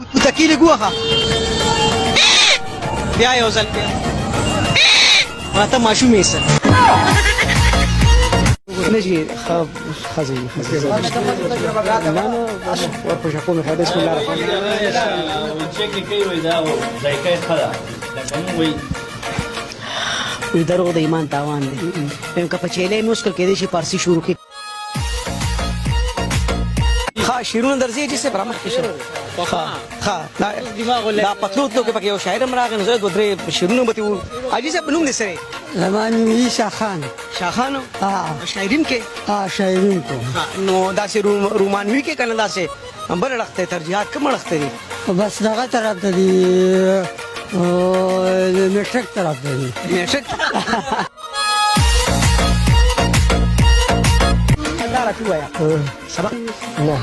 وتكيلي جوها بیا یو ځل بیا ما ته ماشوم یې سر نجي خزي لا بس ورپوش اقوم خیر بسم الله الرحمن الرحیم چیک کوي دا ځایکای خلا لکه وي وی دروغ د ایمان تاوان دی هم که په چیلې مشکل کې دي چې پارسی شروع کی ها شیرونه درځي چې څه برامه کې ها دا پتلوت نو کې پکې یو شاعر مراغه نو زه دوه درې شیرونه به تي اجي څه بنوم دي سره زمانوي شاخان شاخانو شاعرین کې شاعرین کو نو دا سه رومانوي کې کنه دا سه بل لخته ترجیحات کوم لخته دي بس دغه طرف ته دي مشرق طرف ته دي مشرق دا راته وایا سبا نه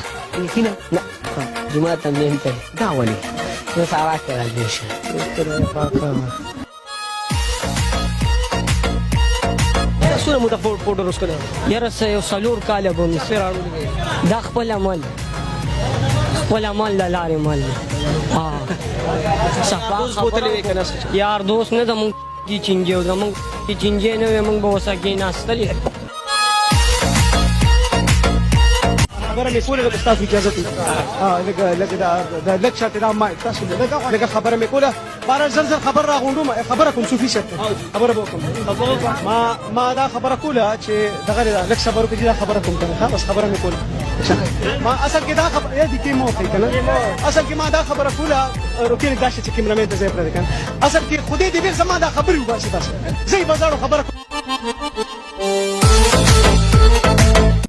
کینه نه جمعه تمرین ته دا ولي نو سارا کړل دي شه سونه مو ته فوټو روس کړو یاره سه یو سلور کاله به مې سره اړول دا خپل عمل د لارې مال دوست بوتلې وې کنه یار دوست نه زمونږ کی چینجې او زمونږ کی چینجې نه وې موږ به وسه کېناستلې خبره مې کوله د استاد اجازه ته لکه لکه شاته دا ما تاسو لکه خبره مې کوله بار زر خبر را غونډم خبره کوم صوفي شه خبره وکم ما دا خبره کوله چې دغه لکه خبره کې دا خبره کوم کنه بس خبره مې کوله ما اصل کې دا خبره دې کې مو کنه اصل کې ما دا خبره کوله روکې دا چې کیمرا مې ته ځای پر کنه اصل کې خودي دې زما دا خبره وباسي بس زي بازار خبره